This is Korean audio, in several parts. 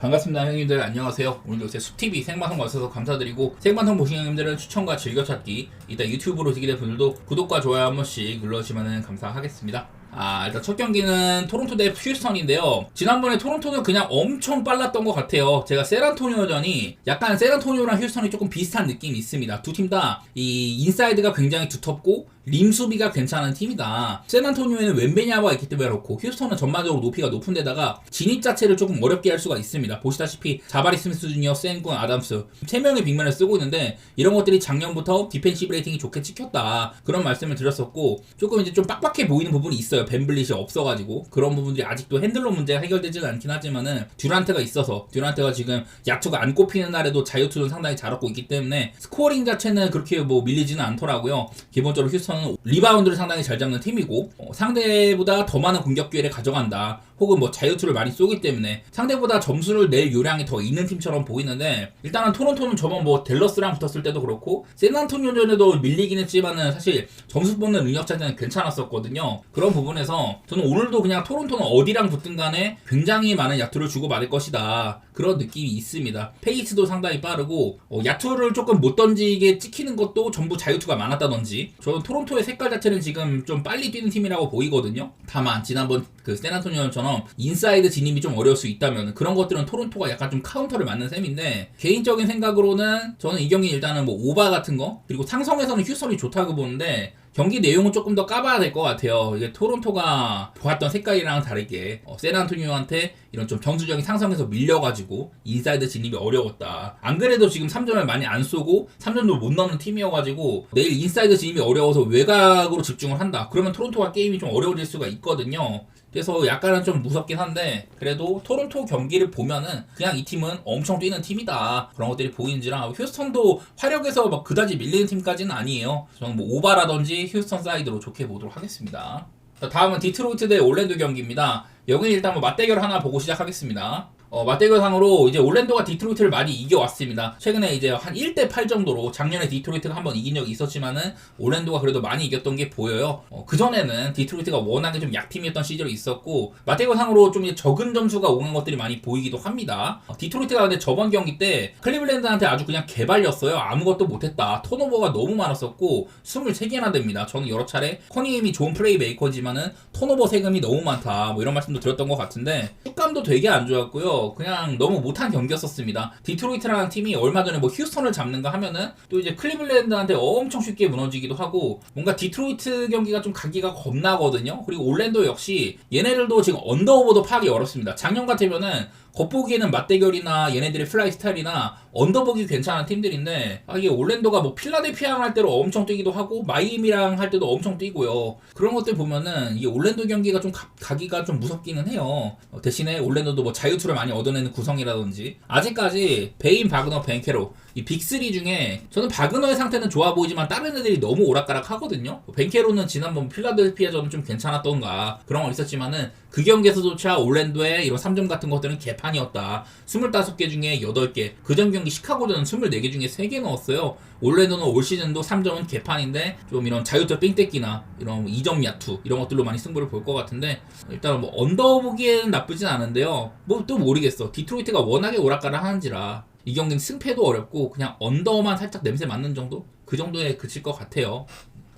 반갑습니다 형님들, 안녕하세요. 오늘도 제 숲TV 생방송 와주셔서 감사드리고, 생방송 보시는 형님들은 추천과 즐겨찾기, 이따 유튜브로 보시게 된 분들도 구독과 좋아요 한 번씩 눌러주시면 감사하겠습니다. 일단 첫 경기는 토론토 대 휴스턴인데요. 지난번에 토론토는 그냥 엄청 빨랐던 것 같아요. 제가 샌안토니오전이 약간 샌안토니오랑 휴스턴이 조금 비슷한 느낌이 있습니다. 두 팀 다 이 인사이드가 굉장히 두텁고 림 수비가 괜찮은 팀이다. 샌안토니오에는 웬베냐가 있기 때문에 그렇고, 휴스턴은 전반적으로 높이가 높은 데다가 진입 자체를 조금 어렵게 할 수가 있습니다. 보시다시피 자바리 스미스 주니어, 센군, 아담스 3명의 빅맨을 쓰고 있는데, 이런 것들이 작년부터 디펜시브 레이팅이 좋게 찍혔다, 그런 말씀을 드렸었고, 조금 이제 좀 빡빡해 보이는 부분이 있어요. 벤블릿이 없어가지고 그런 부분들이 아직도 핸들러 문제가 해결되지는 않긴 하지만은, 듀란트가 있어서, 듀란트가 지금 야투가 안 꼽히는 날에도 자유투는 상당히 잘 얻고 있기 때문에 스코어링 자체는 그렇게 밀리지는 않더라고요. 기본적으로 휴스턴은 리바운드를 상당히 잘 잡는 팀이고, 상대보다 더 많은 공격 기회를 가져간다, 혹은 자유투를 많이 쏘기 때문에 상대보다 점수를 낼 요량이 더 있는 팀처럼 보이는데, 일단은 토론토는 저번 댈러스랑 붙었을 때도 그렇고 샌안토니오전에도 밀리긴 했지만은 사실 점수 뽑는 능력 자체는 괜찮았었거든요. 그런 부분에서 저는 오늘도 그냥 토론토는 어디랑 붙든 간에 굉장히 많은 야투를 주고받을 것이다, 그런 느낌이 있습니다. 페이스도 상당히 빠르고, 야투를 조금 못 던지게 찍히는 것도 전부 자유투가 많았다든지, 저는 토론토의 색깔 자체는 지금 좀 빨리 뛰는 팀이라고 보이거든요. 다만 지난번 그 샌안토니오처럼 인사이드 진입이 좀 어려울 수 있다면, 그런 것들은 토론토가 약간 좀 카운터를 맞는 셈인데, 개인적인 생각으로는 저는 이 경기 일단은 오바 같은 거, 그리고 상성에서는 휴스턴이 좋다고 보는데, 경기 내용은 조금 더 까봐야 될 것 같아요. 이게 토론토가 보았던 색깔이랑 다르게 샌안토니오한테 이런 좀 정수적인 상성에서 밀려가지고 인사이드 진입이 어려웠다. 안 그래도 지금 3점을 많이 안 쏘고 3점도 못 넣는 팀이어가지고 내일 인사이드 진입이 어려워서 외곽으로 집중을 한다, 그러면 토론토가 게임이 좀 어려워질 수가 있거든요. 그래서 약간은 좀 무섭긴 한데, 그래도 토론토 경기를 보면은 그냥 이 팀은 엄청 뛰는 팀이다, 그런 것들이 보이는지라, 휴스턴도 화력에서 그다지 밀리는 팀까지는 아니에요. 저는 오바라든지 휴스턴 사이드로 좋게 보도록 하겠습니다. 다음은 디트로이트 대 올랜도 경기입니다. 여기는 일단 맞대결 하나 보고 시작하겠습니다. 맞대결상으로 이제 올랜도가 디트로이트를 많이 이겨왔습니다. 최근에 이제 한 1대8 정도로, 작년에 디트로이트가 한번 이긴 적이 있었지만은 올랜도가 그래도 많이 이겼던 게 보여요. 그전에는 디트로이트가 워낙에 좀 약팀이었던 시절이 있었고, 맞대결상으로 좀 적은 점수가 오는 것들이 많이 보이기도 합니다. 디트로이트가 근데 저번 경기 때 클리블랜드한테 아주 그냥 개발렸어요. 아무것도 못했다. 턴오버가 너무 많았었고 23개나 됩니다. 저는 여러 차례 커닝햄이 좋은 플레이 메이커지만은 턴오버 세금이 너무 많다, 이런 말씀도 드렸던 것 같은데, 촉감도 되게 안 좋았고요. 그냥 너무 못한 경기였었습니다. 디트로이트라는 팀이 얼마 전에 휴스턴을 잡는가 하면은 또 이제 클리블랜드한테 엄청 쉽게 무너지기도 하고, 뭔가 디트로이트 경기가 좀 가기가 겁나거든요. 그리고 올랜도 역시 얘네들도 지금 언더오버도 파악이 어렵습니다. 작년 같으면은 겉보기에는 맞대결이나 얘네들의 플라이 스타일이나 언더보기 괜찮은 팀들인데, 이게 올랜도가 필라델피아랑 할 때로 엄청 뛰기도 하고 마이애미랑 할 때도 엄청 뛰고요. 그런 것들 보면은 이게 올랜도 경기가 좀 가기가 좀 무섭기는 해요. 대신에 올랜도도 자유투를 많이 얻어내는 구성이라든지, 아직까지 베인, 바그너, 벤케로 이 빅3 중에 저는 바그너의 상태는 좋아 보이지만 다른 애들이 너무 오락가락 하거든요. 벤케로는 지난번 필라델피아전은 좀 괜찮았던가 그런 건 있었지만은, 그 경기에서조차 올랜도의 이런 3점 같은 것들은 개판이었다. 25개 중에 8개, 그전 경기 시카고전은 24개 중에 3개 넣었어요. 올랜도는 올 시즌도 3점은 개판인데, 좀 이런 자유투 삥뜯기나 이런 2점 야투 이런 것들로 많이 승부를 볼 것 같은데, 일단 언더 보기에는 나쁘진 않은데요. 또 모르겠어. 디트로이트가 워낙에 오락가락 하는지라 이 경기는 승패도 어렵고 그냥 언더만 살짝 냄새 맡는 정도? 그 정도에 그칠 것 같아요.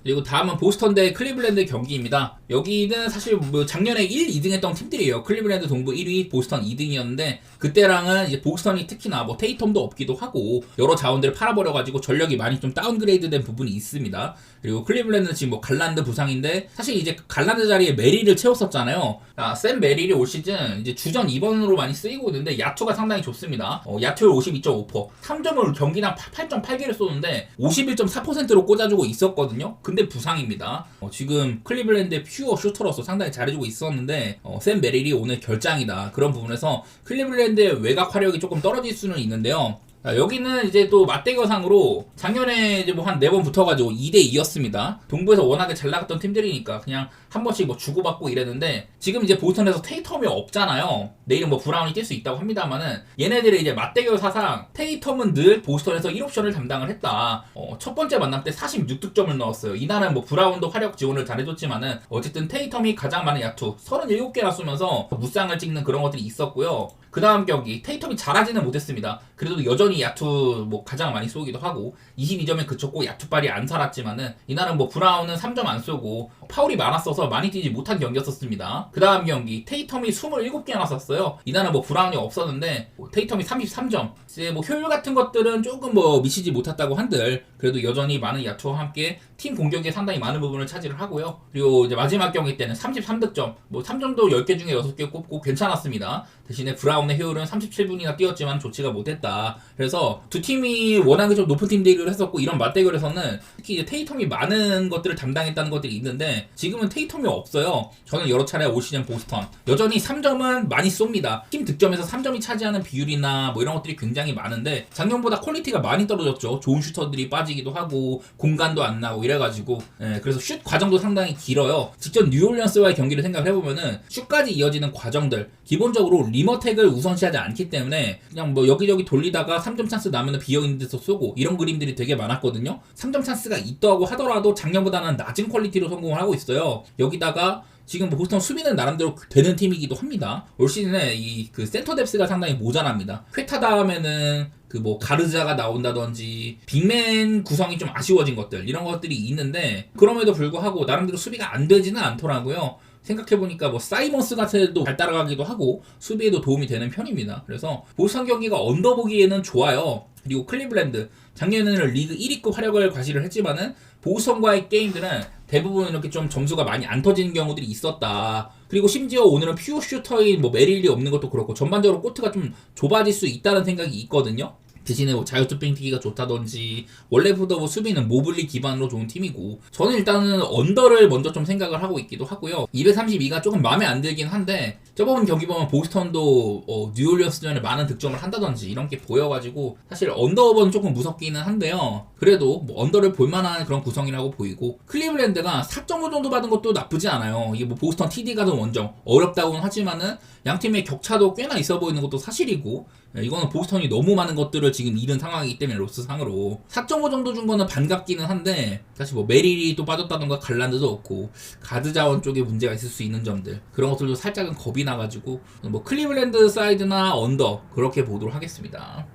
그리고 다음은 보스턴 대 클리블랜드 경기입니다. 여기는 사실 작년에 1, 2등 했던 팀들이에요. 클리블랜드 동부 1위, 보스턴 2등이었는데, 그때랑은 이제 보스턴이 특히나 테이텀도 없기도 하고 여러 자원들을 팔아버려가지고 전력이 많이 좀 다운그레이드 된 부분이 있습니다. 그리고 클리블랜드는 지금 갈란드 부상인데, 사실 이제 갈란드 자리에 메리를 채웠었잖아요. 샘 메릴이 올 시즌 이제 주전 2번으로 많이 쓰이고 있는데, 야투가 상당히 좋습니다. 야투율 52.5%, 3점을 경기당 8.8개를 쏘는데 51.4%로 꽂아주고 있었거든요. 근데 부상입니다. 지금 클리블랜드의 퓨어 슈터로서 상당히 잘해주고 있었는데, 샘 메릴이 오늘 결장이다. 그런 부분에서 클리블랜드의 외곽 화력이 조금 떨어질 수는 있는데요. 여기는 이제 또 맞대결상으로 작년에 이제 한 4번 붙어가지고 2대2였습니다. 동부에서 워낙에 잘 나갔던 팀들이니까 그냥 한 번씩 주고받고 이랬는데, 지금 이제 보스턴에서 테이텀이 없잖아요. 내일은 뭐 브라운이 뛸 수 있다고 합니다만은 얘네들의 이제 맞대결 사상 테이텀은 늘 보스턴에서 1옵션을 담당을 했다. 첫 번째 만남 때 46득점을 넣었어요. 이날은 뭐 브라운도 화력 지원을 잘해줬지만은 어쨌든 테이텀이 가장 많은 야투 37개나 쏘면서 무쌍을 찍는 그런 것들이 있었고요. 그 다음 경기 테이텀이 잘하지는 못했습니다. 그래도 여전히 야투 뭐 가장 많이 쏘기도 하고 22점에 그쳤고 야투발이 안 살았지만은 이날은 뭐 브라운은 3점 안 쏘고 파울이 많았어서 많이 뛰지 못한 경기였었습니다. 그 다음 경기 테이텀이 27개나 쐈어요. 이날은 뭐 브라운이 없었는데 테이텀이 33점. 이제 뭐 효율 같은 것들은 조금 뭐 미치지 못했다고 한들 그래도 여전히 많은 야투와 함께 팀 공격에 상당히 많은 부분을 차지를 하고요. 그리고 이제 마지막 경기 때는 33득점, 뭐 3점도 10개 중에 6개 꼽고 괜찮았습니다. 대신에 브라운의 효율은 37분이나 뛰었지만 좋지가 못했다. 그래서 두 팀이 워낙에 좀 높은 팀 대결을 했었고 이런 맞대결에서는 특히 이제 테이텀이 많은 것들을 담당했다는 것들이 있는데 지금은 테이텀이 없어요. 저는 여러 차례 올 시즌 보스턴 여전히 3점은 많이 쏩니다. 팀 득점에서 3점이 차지하는 비율이나 뭐 이런 것들이 굉장히 많은데 작년보다 퀄리티가 많이 떨어졌죠. 좋은 슈터들이 빠지기도 하고 공간도 안 나고 이래가지고 그래서 슛 과정도 상당히 길어요. 직접 뉴올리언스와의 경기를 생각을 해보면은 슛까지 이어지는 과정들 기본적으로 리머텍을 우선시하지 않기 때문에 그냥 뭐 여기저기 돌리다가 3점 찬스 나면은 비어있는 데서 쏘고 이런 그림들이 되게 많았거든요. 3점 찬스가 있다고 하더라도 작년보다는 낮은 퀄리티로 성공을 하고 있어요. 여기다가 지금 뭐 보스턴 수비는 나름대로 되는 팀이기도 합니다. 올 시즌에 이 그 센터 뎁스가 상당히 모자랍니다. 퀘타 다음에는 그 뭐 가르자가 나온다든지 빅맨 구성이 좀 아쉬워진 것들 이런 것들이 있는데 그럼에도 불구하고 나름대로 수비가 안 되지는 않더라고요. 생각해보니까 뭐 사이먼스 같은 애도 잘 따라가기도 하고 수비에도 도움이 되는 편입니다. 그래서 보스턴 경기가 언더보기에는 좋아요. 그리고 클리블랜드 작년에는 리그 1위급 화력을 과시를 했지만은 보스턴과의 게임들은 대부분 이렇게 좀 점수가 많이 안 터지는 경우들이 있었다. 그리고 심지어 오늘은 퓨어 슈터인 뭐 메릴이 없는 것도 그렇고 전반적으로 코트가 좀 좁아질 수 있다는 생각이 있거든요. 대신에 뭐 자유투 뺑튀기가 좋다든지 원래부터 뭐 수비는 모블리 기반으로 좋은 팀이고 저는 일단은 언더를 먼저 좀 생각을 하고 있기도 하고요. 232가 조금 마음에 안 들긴 한데 저번 경기 보면 보스턴도 뉴올리언스전에 많은 득점을 한다든지 이런 게 보여가지고 사실 언더업은 조금 무섭기는 한데요. 그래도 뭐 언더를 볼만한 그런 구성이라고 보이고 클리블랜드가 4.5 정도 받은 것도 나쁘지 않아요. 이게 뭐 보스턴 TD가 좀 원정 어렵다고는 하지만은 양 팀의 격차도 꽤나 있어 보이는 것도 사실이고 이거는 보스턴이 너무 많은 것들을 지금 잃은 상황이기 때문에 로스상으로 4.5 정도 준 거는 반갑기는 한데 사실 뭐 메릴이 또 빠졌다던가 갈란드도 없고 가드 자원 쪽에 문제가 있을 수 있는 점들 그런 것들도 살짝은 겁이 나가지고 뭐 클리블랜드 사이드나 언더 그렇게 보도록 하겠습니다.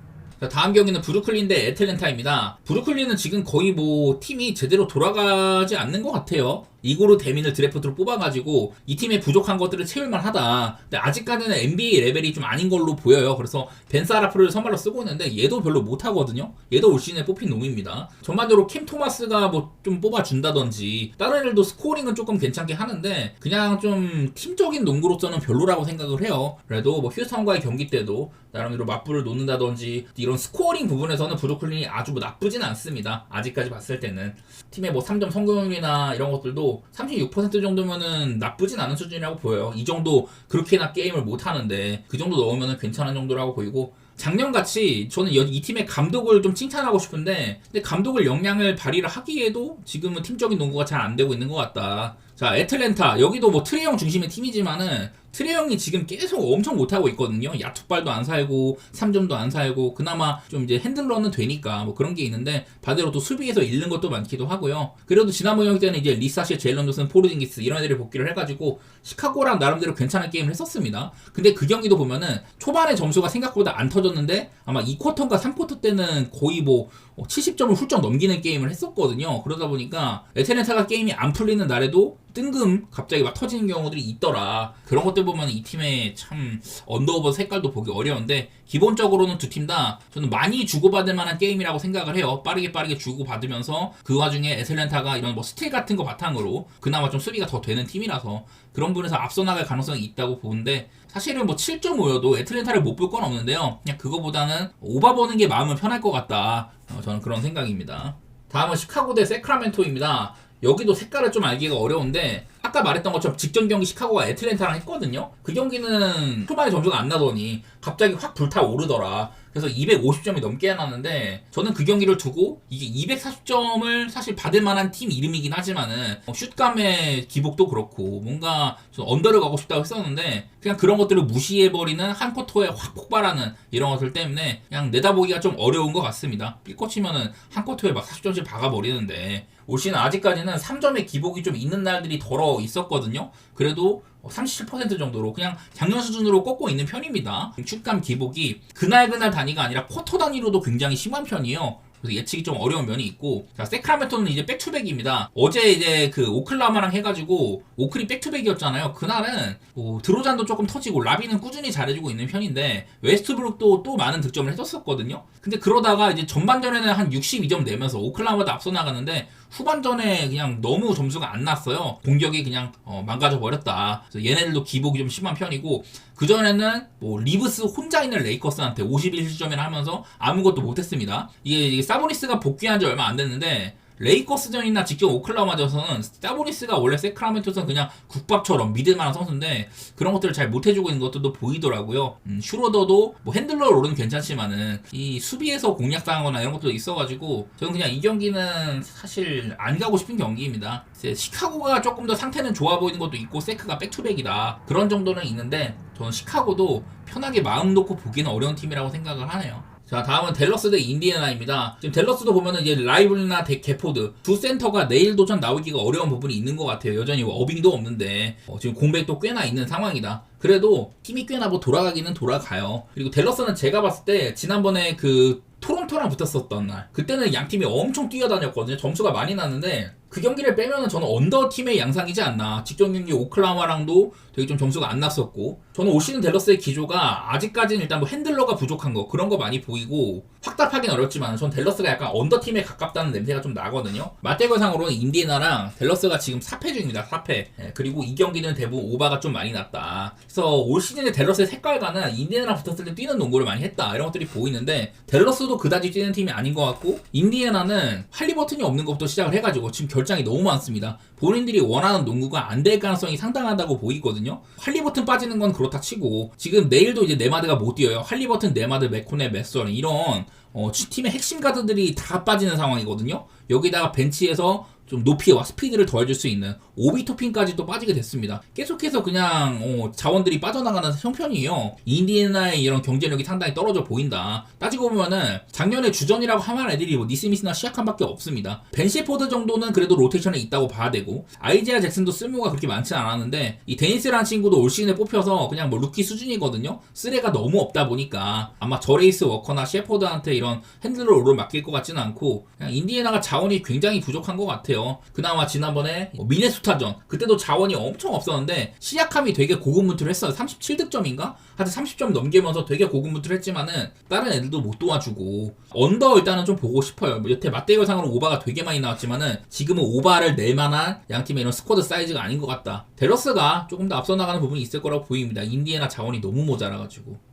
다음 경기는 브루클린 대 애틀랜타입니다. 브루클린은 지금 거의 뭐 팀이 제대로 돌아가지 않는 것 같아요. 이고르 데민을 드래프트로 뽑아가지고 이 팀의 부족한 것들을 채울만 하다. 근데 아직까지는 NBA 레벨이 좀 아닌 걸로 보여요. 그래서 벤 사라프를 선발로 쓰고 있는데 얘도 별로 못하거든요. 얘도 올 시즌에 뽑힌 놈입니다. 전반적으로 캠 토마스가 뭐 좀 뽑아준다든지 다른 애들도 스코어링은 조금 괜찮게 하는데 그냥 좀 팀적인 농구로서는 별로라고 생각을 해요. 그래도 뭐 휴스턴과의 경기 때도 나름대로 맞불을 놓는다든지 이런 스코어링 부분에서는 브루클린이 아주 뭐 나쁘진 않습니다. 아직까지 봤을 때는 팀의 뭐 3점 성공률이나 이런 것들도 36% 정도면은 나쁘진 않은 수준이라고 보여요. 이 정도 그렇게나 게임을 못하는데 그 정도 넣으면 괜찮은 정도라고 보이고 작년같이 저는 이 팀의 감독을 좀 칭찬하고 싶은데 근데 감독을 역량을 발휘를 하기에도 지금은 팀적인 농구가 잘 안 되고 있는 것 같다. 자, 애틀랜타 여기도 뭐 트레이 형 중심의 팀이지만은 트레이 형이 지금 계속 엄청 못하고 있거든요. 야투발도 안 살고 3점도 안 살고 그나마 좀 이제 핸들러는 되니까 뭐 그런 게 있는데 반대로 또 수비에서 잃는 것도 많기도 하고요. 그래도 지난번 경기 때는 이제 리사시, 제일런 존슨, 포르징기스 이런 애들이 복귀를 해가지고 시카고랑 나름대로 괜찮은 게임을 했었습니다. 근데 그 경기도 보면은 초반에 점수가 생각보다 안 터졌는데 아마 2쿼터인가 3쿼터 때는 거의 뭐 70점을 훌쩍 넘기는 게임을 했었거든요. 그러다 보니까 애틀랜타가 게임이 안 풀리는 날에도 뜬금 갑자기 막 터지는 경우들이 있더라. 그런 것들 보면 이 팀의 참 언더오버 색깔도 보기 어려운데 기본적으로는 두 팀 다 저는 많이 주고받을 만한 게임이라고 생각을 해요. 빠르게 주고받으면서 그 와중에 애틀랜타가 이런 뭐 스틸 같은 거 바탕으로 그나마 좀 수비가 더 되는 팀이라서 그런 부분에서 앞서 나갈 가능성이 있다고 보는데 사실은 뭐 7.5여도 애틀랜타를 못 볼 건 없는데요. 그냥 그거보다는 오바 보는 게 마음은 편할 것 같다. 저는 그런 생각입니다. 다음은 시카고 대 세크라멘토입니다. 여기도 색깔을 좀 알기가 어려운데 아까 말했던 것처럼 직전 경기 시카고가 애틀랜타랑 했거든요. 그 경기는 초반에 점수가 안 나더니 갑자기 확 불타오르더라. 그래서 250점이 넘게 나왔는데 저는 그 경기를 두고 이게 240점을 사실 받을 만한 팀 이름이긴 하지만은 슛감의 기복도 그렇고 뭔가 좀 언더를 가고 싶다고 했었는데 그냥 그런 것들을 무시해버리는 한 쿼터에 확 폭발하는 이런 것들 때문에 그냥 내다보기가 좀 어려운 것 같습니다. 삐꼬치면은 한 쿼터에 막 40점씩 박아버리는데 올 시즌 아직까지는 3점의 기복이 좀 있는 날들이 덜어 있었거든요. 그래도 37% 정도로 그냥 작년 수준으로 꺾고 있는 편입니다. 슛감 기복이 그날 단위가 아니라 쿼터 단위로도 굉장히 심한 편이에요. 그래서 예측이 좀 어려운 면이 있고, 자, 세크라멘토는 이제 백투백입니다. 어제 이제 그 오클라호마랑 해가지고 오클이 백투백이었잖아요. 그날은 드로잔도 조금 터지고 라비는 꾸준히 잘해주고 있는 편인데 웨스트브룩도 또 많은 득점을 해줬었거든요. 근데 그러다가 이제 전반전에는 한 62점 내면서 오클라호마도 앞서 나가는데 후반전에 그냥 너무 점수가 안 났어요. 공격이 그냥 망가져 버렸다. 그래서 얘네들도 기복이 좀 심한 편이고, 그전에는 뭐 리브스 혼자 있는 레이커스한테 51실점이나 하면서 아무것도 못했습니다. 이게 사보니스가 복귀한 지 얼마 안 됐는데 레이커스전이나 직접 오클라호마전에서는 사보니스가 원래 세크라멘토에서는 그냥 국밥처럼 믿을 만한 선수인데 그런 것들을 잘 못해주고 있는 것들도 보이더라고요. 슈로더도 뭐 핸들러 롤은 괜찮지만은 이 수비에서 공략당하거나 이런 것도 있어가지고 저는 그냥 이 경기는 사실 안 가고 싶은 경기입니다. 시카고가 조금 더 상태는 좋아 보이는 것도 있고 세크가 백투백이다 그런 정도는 있는데 저는 시카고도 편하게 마음 놓고 보기는 어려운 팀이라고 생각을 하네요. 자, 다음은 댈러스 대 인디애나입니다. 지금 댈러스도 보면은 이제 라이블이나 게포드 두 센터가 내일 도전 나오기가 어려운 부분이 있는 것 같아요. 여전히 어빙도 없는데 지금 공백도 꽤나 있는 상황이다. 그래도 팀이 꽤나 뭐 돌아가기는 돌아가요. 그리고 댈러스는 제가 봤을 때 지난번에 그 토론토랑 붙었었던 날 그때는 양 팀이 엄청 뛰어다녔거든요. 점수가 많이 났는데 그 경기를 빼면은 저는 언더 팀의 양상이지 않나. 직전 경기 오클라호마랑도 되게 좀 점수가 안 났었고, 저는 올 시즌 댈러스의 기조가 아직까지는 일단 뭐 핸들러가 부족한 거 그런 거 많이 보이고 확답하긴 어렵지만 전 댈러스가 약간 언더 팀에 가깝다는 냄새가 좀 나거든요. 맞대결상으로는 인디애나랑 댈러스가 지금 4패 중입니다. 4패. 그리고 이 경기는 대부분 오바가 좀 많이 났다. 그래서 올 시즌에 댈러스의 색깔과는 인디애나랑 붙었을 때 뛰는 농구를 많이 했다 이런 것들이 보이는데 댈러스도 그다지 뛰는 팀이 아닌 것 같고 인디애나는 할리버튼이 없는 것부터 시작을 해가지고 지금 결장이 너무 많습니다. 본인들이 원하는 농구가 안 될 가능성이 상당하다고 보이거든요. 할리버튼 빠지는 건 그렇다 치고 지금 내일도 이제 네마드가 못 뛰어요. 할리버튼, 네마드, 맥코네, 맥서런 이런 팀의 핵심 가드들이 다 빠지는 상황이거든요. 여기다가 벤치에서 좀 높이와 스피드를 더해줄 수 있는 오비토핀까지 또 빠지게 됐습니다. 계속해서 그냥 자원들이 빠져나가는 형편이에요. 인디애나의 이런 경제력이 상당히 떨어져 보인다. 따지고 보면은 작년에 주전이라고 하면 애들이 뭐 니스미스나 시아칸밖에 없습니다. 벤 셰퍼드 정도는 그래도 로테이션에 있다고 봐야 되고 아이지아 잭슨도 쓸모가 그렇게 많지는 않았는데 이 데니스라는 친구도 올 시즌에 뽑혀서 그냥 뭐 루키 수준이거든요. 쓰레가 너무 없다 보니까 아마 저레이스 워커나 셰퍼드한테 이런 핸들러 롤을 맡길 것 같지는 않고 그냥 인디애나가 자원이 굉장히 부족한 것 같아요. 그나마 지난번에 미네소타전 그때도 자원이 엄청 없었는데 시약함이 되게 고군분투를 했어요. 37득점인가? 하여튼 30점 넘기면서 되게 고군분투를 했지만은 다른 애들도 못 도와주고 언더 일단은 좀 보고 싶어요. 여태 맞대결상으로 오바가 되게 많이 나왔지만은 지금은 오바를 낼 만한 양팀의 이런 스쿼드 사이즈가 아닌 것 같다. 댈러스가 조금 더 앞서 나가는 부분이 있을 거라고 보입니다. 인디애나 자원이 너무 모자라가지고.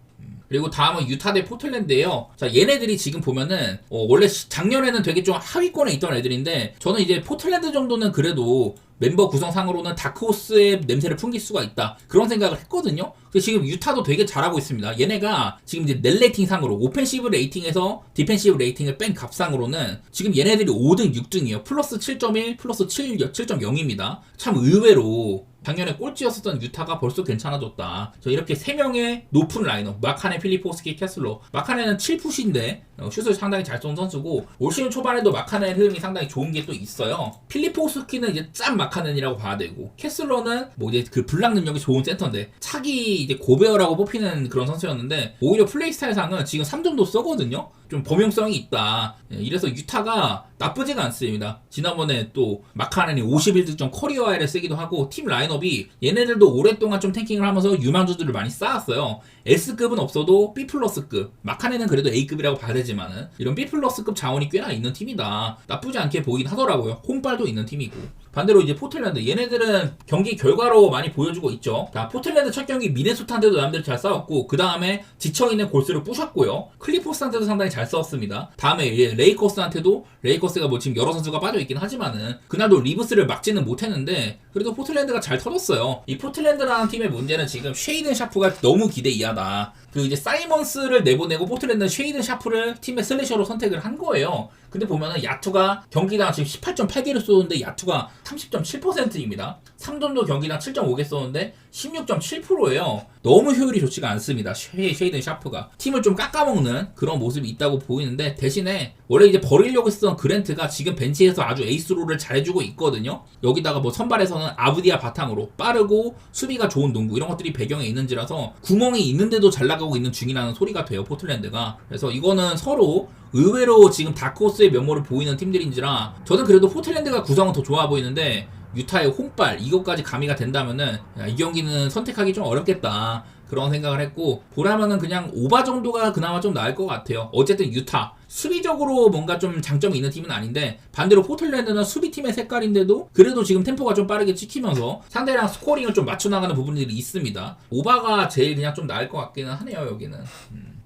그리고 다음은 유타 대 포틀랜드예요. 자, 얘네들이 지금 보면은 원래 작년에는 되게 좀 하위권에 있던 애들인데 저는 이제 포틀랜드 정도는 그래도 멤버 구성상으로는 다크호스의 냄새를 풍길 수가 있다 그런 생각을 했거든요. 근데 지금 유타도 되게 잘하고 있습니다. 얘네가 지금 이제 넷 레이팅 상으로 오펜시브 레이팅에서 디펜시브 레이팅을 뺀 값상으로는 지금 얘네들이 5등 6등이에요. 플러스 7.1 플러스 7.0입니다 참 의외로 작년에 꼴찌였었던 유타가 벌써 괜찮아졌다. 저 이렇게 3명의 높은 라인업 마카네, 필리포스키, 캐슬러. 마카네는 7풋인데 슛을 상당히 잘 쏜 선수고 올 시즌 초반에도 마카네 흐름이 상당히 좋은 게 또 있어요. 필리포스키는 이제 짠 마카넨이라고 봐야 되고 캐슬러는 뭐 이제 그 블락 능력이 좋은 센터인데 차기 이제 고베어라고 뽑히는 그런 선수였는데 오히려 플레이 스타일상은 지금 3점도 쏘거든요. 좀 범용성이 있다. 이래서 유타가 나쁘지가 않습니다. 지난번에 또 마카넨이 51득점 커리어 하이를 쓰기도 하고 팀 라인업이 얘네들도 오랫동안 좀 탱킹을 하면서 유망주들을 많이 쌓았어요. S급은 없어도 B+급 마카넨은 그래도 A급이라고 봐야 되지만은 이런 B+급 자원이 꽤나 있는 팀이다. 나쁘지 않게 보이긴 하더라고요. 홈발도 있는 팀이고. 반대로 이제 포틀랜드 얘네들은 경기 결과로 많이 보여주고 있죠. 자, 포틀랜드 첫 경기 미네소타한테도 남들이 잘 싸웠고 그 다음에 지쳐있는 골스를 부셨고요. 클리퍼스한테도 상당히 잘 싸웠습니다. 다음에 레이커스한테도 레이커스가 뭐 지금 여러 선수가 빠져있긴 하지만은 그날도 리브스를 막지는 못했는데 그래도 포틀랜드가 잘 터졌어요. 이 포틀랜드라는 팀의 문제는 지금 쉐이든 샤프가 너무 기대 이하다. 그 이제 사이먼스를 내보내고 포틀랜드는 쉐이든 샤프를 팀의 슬래셔로 선택을 한 거예요. 근데 보면은 야투가 경기당 지금 18.8개를 쏘는데 야투가 30.7%입니다. 3점도 경기당 7.5개 쏘는데 16.7%예요. 너무 효율이 좋지가 않습니다. 쉐이든 샤프가 팀을 좀 깎아먹는 그런 모습이 있다고 보이는데 대신에 원래 이제 버리려고 했던 그랜트가 지금 벤치에서 아주 에이스롤을 잘해주고 있거든요. 여기다가 뭐 선발에서는 아브디아 바탕으로 빠르고 수비가 좋은 농구 이런 것들이 배경에 있는지라서 구멍이 있는데도 잘 나가고 있는 중이라는 소리가 돼요, 포틀랜드가. 그래서 이거는 서로 의외로 지금 다크호스의 면모를 보이는 팀들인지라 저는 그래도 포틀랜드가 구성은 더 좋아 보이는데 유타의 홈발 이것까지 가미가 된다면은 이 경기는 선택하기 좀 어렵겠다 그런 생각을 했고, 보라면은 그냥 오바 정도가 그나마 좀 나을 것 같아요. 어쨌든 유타 수비적으로 뭔가 좀 장점이 있는 팀은 아닌데 반대로 포틀랜드는 수비팀의 색깔인데도 그래도 지금 템포가 좀 빠르게 찍히면서 상대랑 스코어링을 좀 맞춰나가는 부분들이 있습니다. 오바가 제일 그냥 좀 나을 것 같기는 하네요, 여기는.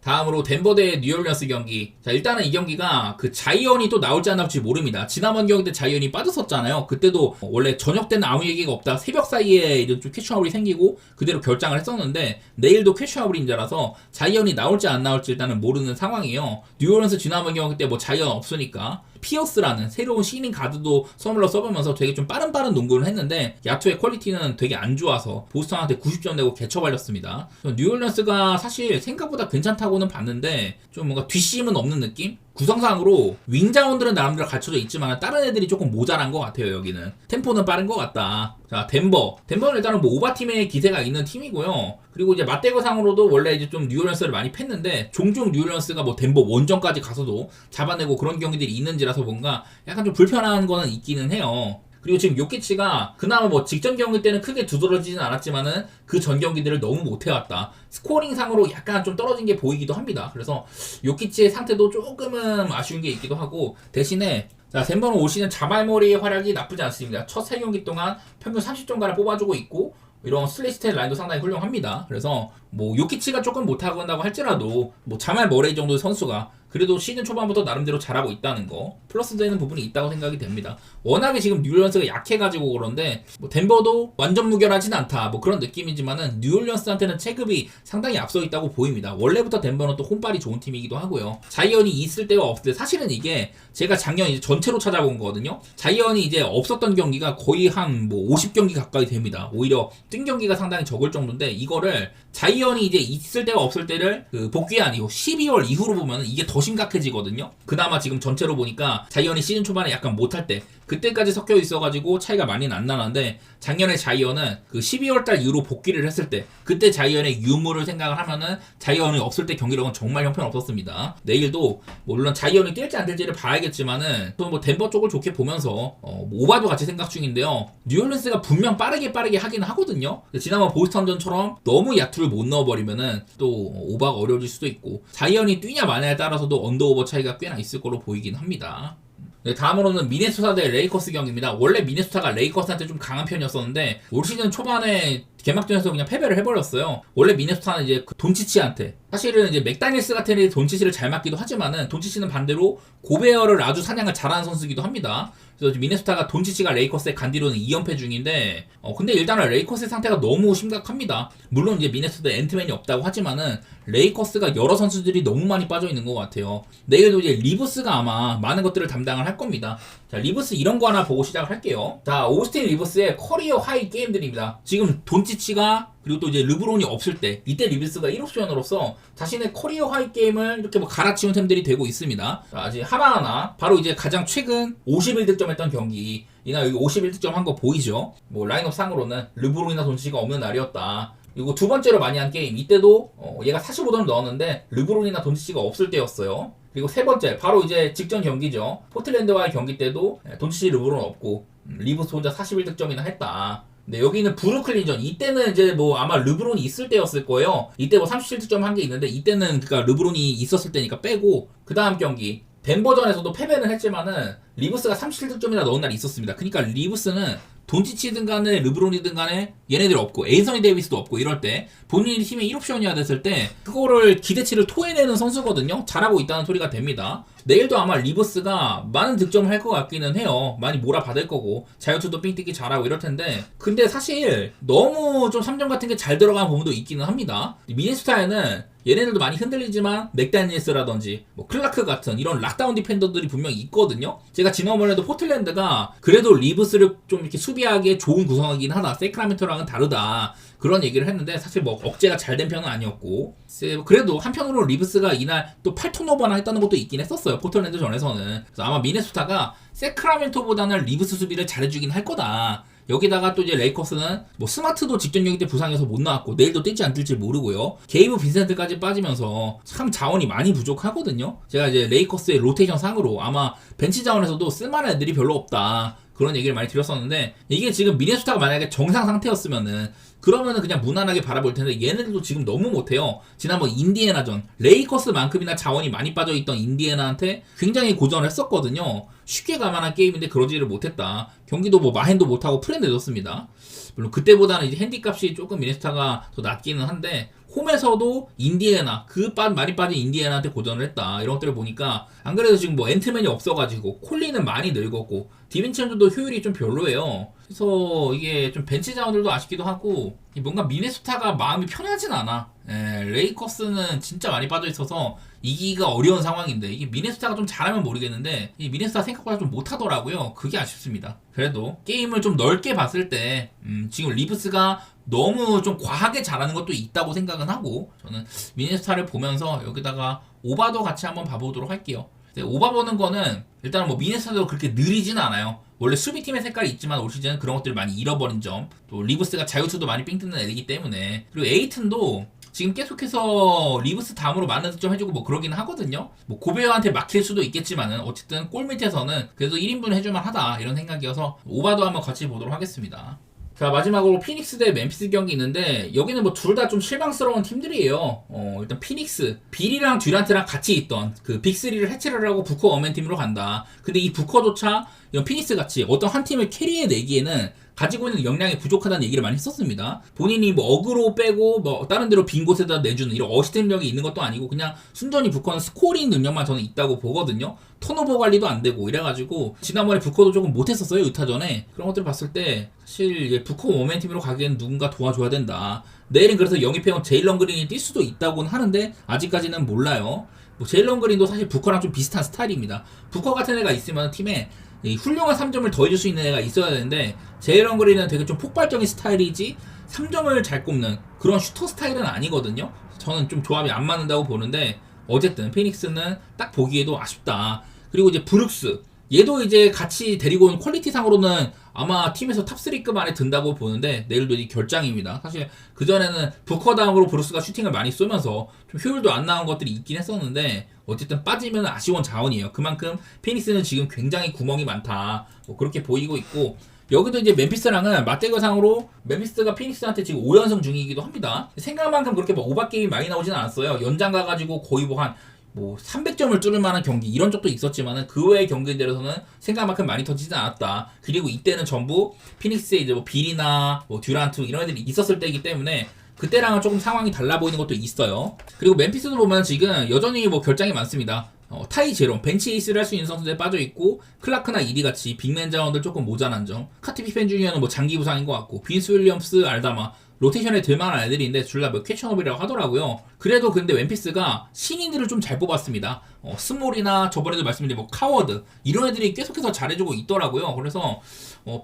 다음으로 덴버 대 뉴올리언스 경기. 자, 일단은 이 경기가 그 자이언이 또 나올지 안 나올지 모릅니다. 지난번 경기 때 자이언이 빠졌었잖아요. 그때도 원래 저녁 때는 아무 얘기가 없다 새벽 사이에 이런 좀 캐치아웃이 생기고 그대로 결장을 했었는데 내일도 캐치아웃인 자라서 자이언이 나올지 안 나올지 일단은 모르는 상황이에요. 뉴올리언스 지난번 경기 때 뭐 자이언 없으니까 피어스라는 새로운 신인 가드도 서물러 써보면서 되게 좀 빠른 농구를 했는데 야투의 퀄리티는 되게 안 좋아서 보스턴한테 90점 내고 개처발렸습니다. 뉴올리언스가 사실 생각보다 괜찮다고는 봤는데 좀 뭔가 뒷심은 없는 느낌? 구성상으로 윙자원들은 나름대로 갖춰져 있지만 다른 애들이 조금 모자란 것 같아요. 여기는 템포는 빠른 것 같다. 자, 덴버는 일단은 뭐 오바팀의 기세가 있는 팀이고요. 그리고 이제 맞대거상으로도 원래 이제 좀 뉴올리언스를 많이 팼는데 종종 뉴올리언스가 뭐 덴버 원정까지 가서도 잡아내고 그런 경기들이 있는지라서 뭔가 약간 좀 불편한 거는 있기는 해요. 그리고 지금 요키치가 그나마 뭐 직전 경기 때는 크게 두드러지진 않았지만은 그 전 경기들을 너무 못해왔다. 스코어링 상으로 약간 좀 떨어진 게 보이기도 합니다. 그래서 요키치의 상태도 조금은 아쉬운 게 있기도 하고, 대신에 자, 덴버는 올 시즌 자말 머리의 활약이 나쁘지 않습니다. 첫 3경기 동안 평균 30점가를 뽑아주고 있고 이런 슬래시스탯 라인도 상당히 훌륭합니다. 그래서 뭐 요키치가 조금 못하고 할지라도 뭐 자말 머레이 정도의 선수가 그래도 시즌 초반부터 나름대로 잘하고 있다는 거 플러스 되는 부분이 있다고 생각이 됩니다. 워낙에 지금 뉴올리언스가 약해가지고 그런데 뭐 덴버도 완전 무결하진 않다 뭐 그런 느낌이지만은 뉴올리언스한테는 체급이 상당히 앞서 있다고 보입니다. 원래부터 덴버는 또 홈발이 좋은 팀이기도 하고요. 자이언이 있을 때와 없을 때 사실은 이게 제가 작년 이제 전체로 찾아본 거거든요. 자이언이 이제 없었던 경기가 거의 한 뭐 50경기 가까이 됩니다. 오히려 뛴 경기가 상당히 적을 정도인데 이거를 자이언이 이제 있을 때와 없을 때를 그 복귀한 이후 12월 이후로 보면 이게 더 심각해지거든요. 그나마 지금 전체로 보니까 자이언이 시즌 초반에 약간 못할 때 그때까지 섞여 있어가지고 차이가 많이는 안 나는데 작년에 자이언은 그 12월달 이후로 복귀를 했을 때 그때 자이언의 유무를 생각을 하면은 자이언이 없을 때 경기력은 정말 형편없었습니다. 내일도 물론 자이언이 뛸지 안 뛸지를 봐야겠지만은 또 뭐 덴버 쪽을 좋게 보면서 오바도 같이 생각 중인데요. 뉴올리언스가 분명 빠르게 하긴 하거든요. 지난번 보스턴전처럼 너무 야투를 못 넣어버리면은 또 오바가 어려워질 수도 있고 자이언이 뛰냐 마냐에 따라서도 언더오버 차이가 꽤나 있을 거로 보이긴 합니다. 네, 다음으로는 미네소타 대 레이커스 경기입니다. 원래 미네소타가 레이커스한테 좀 강한 편이었었는데 올 시즌 초반에 개막전에서 그냥 패배를 해버렸어요. 원래 미네소타는 이제 그 돈치치한테 사실은 이제 맥다니엘스 같은 애들이 돈치치를 잘 맞기도 하지만은 돈치치는 반대로 고베어를 아주 사냥을 잘하는 선수이기도 합니다. 그래서 미네소타가 돈치치가 레이커스에 간 뒤로는 2연패 중인데 근데 일단은 레이커스의 상태가 너무 심각합니다. 물론 이제 미네소타에 앤트맨이 없다고 하지만은 레이커스가 여러 선수들이 너무 많이 빠져 있는 것 같아요. 내일도 이제 리브스가 아마 많은 것들을 담당을 할 겁니다. 자, 리브스 이런 거 하나 보고 시작을 할게요. 자, 오스틴 리브스의 커리어 하이 게임들입니다. 지금 돈치치가 그리고 또 이제 르브론이 없을 때 이때 리브스가 1옵션으로서 자신의 커리어 하이 게임을 이렇게 뭐 갈아치운 템들이 되고 있습니다. 자, 아직 하나 바로 이제 가장 최근 51득점 했던 경기 이날 여기 51득점 한 거 보이죠? 뭐 라인업 상으로는 르브론이나 돈치치가 없는 날이었다. 그리고 두 번째로 많이 한 게임 이때도 얘가 45점을 넣었는데 르브론이나 돈치치가 없을 때였어요. 그리고 세 번째 바로 이제 직전 경기죠. 포틀랜드와의 경기 때도 돈치치 르브론 없고 리브스 혼자 41득점이나 했다. 네, 여기는 브루클린전 이때는 이제 뭐 아마 르브론이 있을 때였을 거예요. 이때 뭐 37득점 한 게 있는데 이때는 그러니까 르브론이 있었을 때니까 빼고 그 다음 경기 덴버전에서도 패배는 했지만은 리브스가 37득점이나 넣은 날이 있었습니다. 그러니까 리브스는 돈치치든 간에 르브론이든 간에 얘네들 없고 에이서니 데이비스도 없고 이럴 때 본인이 팀의 1옵션이야 됐을 때 그거를 기대치를 토해내는 선수거든요. 잘하고 있다는 소리가 됩니다. 내일도 아마 리브스가 많은 득점을 할 것 같기는 해요. 많이 몰아받을 거고 자유투도 삥뜯기 잘하고 이럴 텐데 근데 사실 너무 좀 3점 같은 게 잘 들어간 부분도 있기는 합니다. 미네소타에는 얘네들도 많이 흔들리지만 맥다니엘스라든지 뭐 클라크 같은 이런 락다운 디펜더들이 분명히 있거든요. 제가 지난번에도 포틀랜드가 그래도 리브스를 좀 이렇게 수비하기에 좋은 구성이긴 하다. 세크라멘토랑은 다르다. 그런 얘기를 했는데 사실 뭐 억제가 잘 된 편은 아니었고 그래도 한편으로 리브스가 이날 또 8턴오버나 했다는 것도 있긴 했었어요. 포틀랜드 전에서는. 그래서 아마 미네소타가 세크라멘토보다는 리브스 수비를 잘해주긴 할 거다. 여기다가 또 이제 레이커스는 뭐 스마트도 직전 경기 때 부상해서 못 나왔고 내일도 뛸지 안 뛸지 모르고요. 게이브 빈센트까지 빠지면서 참 자원이 많이 부족하거든요. 제가 이제 레이커스의 로테이션 상으로 아마 벤치 자원에서도 쓸만한 애들이 별로 없다. 그런 얘기를 많이 드렸었는데 이게 지금 미네소타가 만약에 정상 상태였으면은 그러면은 그냥 무난하게 바라볼 텐데 얘네들도 지금 너무 못해요. 지난번 인디애나전 레이커스만큼이나 자원이 많이 빠져있던 인디애나한테 굉장히 고전을 했었거든요. 쉽게 가만한 게임인데 그러지를 못했다. 경기도 뭐 마헨도 못하고 프렌 내줬습니다. 물론 그때보다는 이제 핸디값이 조금 미네소타가 더 낮기는 한데 홈에서도 인디애나 많이 빠진 인디애나한테 고전을 했다. 이런 것들을 보니까 안 그래도 지금 뭐 앤트맨이 없어가지고 콜리는 많이 늙었고 디빈첸조도 효율이 좀 별로예요. 그래서 이게 좀 벤치 자원들도 아쉽기도 하고 뭔가 미네소타가 마음이 편하진 않아. 레이커스는 진짜 많이 빠져있어서 이기기가 어려운 상황인데 이게 미네소타가 좀 잘하면 모르겠는데 이 미네소타 생각보다 좀 못하더라고요. 그게 아쉽습니다. 그래도 게임을 좀 넓게 봤을 때 지금 리브스가 너무 좀 과하게 잘하는 것도 있다고 생각은 하고 저는 미네소타를 보면서 여기다가 오바도 같이 한번 봐보도록 할게요. 오바 보는 거는 일단 뭐 미네소타도 그렇게 느리진 않아요. 원래 수비팀의 색깔이 있지만 올 시즌은 그런 것들을 많이 잃어버린 점, 또 리브스가 자유투도 많이 삥 뜯는 애이기 때문에 그리고 에이튼도 지금 계속해서 리브스 다음으로 많은 득점 해주고 뭐 그러긴 하거든요. 뭐 고베어한테 막힐 수도 있겠지만은 어쨌든 골 밑에서는 그래도 1인분 해줄만 하다 이런 생각이어서 오바도 한번 같이 보도록 하겠습니다. 자, 마지막으로 피닉스 대 멤피스 경기 있는데 여기는 뭐 둘 다 좀 실망스러운 팀들이에요. 일단 피닉스 빌이랑 듀란트랑 같이 있던 그 빅3를 해체를 하고 부커 어맨 팀으로 간다. 근데 이 부커조차 이런 피닉스 같이 어떤 한 팀을 캐리해내기에는 가지고 있는 역량이 부족하다는 얘기를 많이 했었습니다. 본인이 뭐 어그로 빼고 뭐 다른 데로 빈 곳에다 내주는 이런 어시스트 능력이 있는 것도 아니고 그냥 순전히 부커는 스코링 능력만 저는 있다고 보거든요. 턴오버 관리도 안 되고 이래가지고 지난번에 부커도 조금 못했었어요. 유타전에. 그런 것들을 봤을 때 사실 부커 모멘팀으로 가기에는 누군가 도와줘야 된다. 내일은 그래서 영입해온 제일런 그린이 뛸 수도 있다고는 하는데 아직까지는 몰라요. 뭐 제일런 그린도 사실 부커랑 좀 비슷한 스타일입니다. 부커 같은 애가 있으면 팀에 이 훌륭한 3점을 더해줄 수 있는 애가 있어야 되는데 제일런 그린은 되게 좀 폭발적인 스타일이지 3점을 잘 꼽는 그런 슈터 스타일은 아니거든요. 저는 좀 조합이 안 맞는다고 보는데 어쨌든 피닉스는 딱 보기에도 아쉽다. 그리고 이제 브룩스 얘도 이제 같이 데리고 온 퀄리티상으로는 아마 팀에서 탑3급 안에 든다고 보는데 내일도 이 결장입니다. 사실 그전에는 부커 다음으로 브룩스가 슈팅을 많이 쏘면서 좀 효율도 안 나온 것들이 있긴 했었는데 어쨌든 빠지면 아쉬운 자원이에요. 그만큼 피닉스는 지금 굉장히 구멍이 많다. 뭐 그렇게 보이고 있고 여기도 이제 멤피스랑은 맞대결상으로 멤피스가 피닉스한테 지금 5연승 중이기도 합니다. 생각만큼 그렇게 뭐 오바 게임이 많이 나오진 않았어요. 연장 가가지고 거의 뭐 300점을 뚫을 만한 경기 이런 적도 있었지만은 그 외의 경기들에서는 생각만큼 많이 터지지 않았다. 그리고 이때는 전부 피닉스에 이제 뭐 빌이나 뭐 듀란트 이런 애들이 있었을 때이기 때문에 그때랑은 조금 상황이 달라 보이는 것도 있어요. 그리고 멤피스도 보면 지금 여전히 뭐 결장이 많습니다. 타이 제롬, 벤치 에이스를 할 수 있는 선수들에 빠져있고 클라크나 이디 같이 빅맨 자원들 조금 모자란 점, 카티 피펜 주니어는 뭐 장기 부상인 것 같고 빈스 윌리엄스, 알다마 로테이션에 들만한 애들인데 둘 다 뭐 캐쳐업이라고 하더라고요. 그래도 근데 멤피스가 신인들을 좀 잘 뽑았습니다. 스몰이나 저번에도 말씀드린 뭐 카워드 이런 애들이 계속해서 잘해주고 있더라고요. 그래서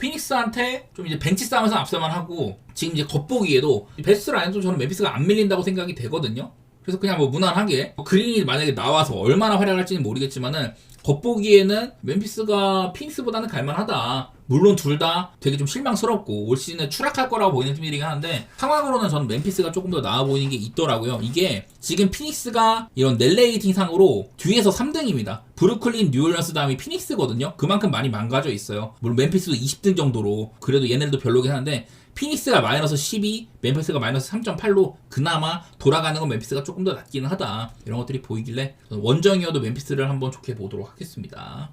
피닉스한테 좀 이제 벤치 싸움에서 앞서만 하고 지금 이제 겉보기에도 베스트 라인도 저는 멤피스가 안 밀린다고 생각이 되거든요. 그래서 그냥 뭐 무난하게 그린이 만약에 나와서 얼마나 활약할지는 모르겠지만은 겉보기에는 멤피스가 피닉스보다는 갈만하다. 물론 둘 다 되게 좀 실망스럽고 올 시즌에 추락할 거라고 보이는 팀들이긴 한데 상황으로는 저는 멤피스가 조금 더 나아 보이는 게 있더라고요. 이게 지금 피닉스가 이런 넬레이팅 상으로 뒤에서 3등입니다. 브루클린, 뉴올리언스 다음이 피닉스거든요. 그만큼 많이 망가져 있어요. 물론 멤피스도 20등 정도로 그래도 얘네들도 별로긴 한데 피닉스가 마이너스 12, 멤피스가 마이너스 3.8로 그나마 돌아가는 건 멤피스가 조금 더 낫기는 하다. 이런 것들이 보이길래 원정이어도 멤피스를 한번 좋게 보도록 하겠습니다.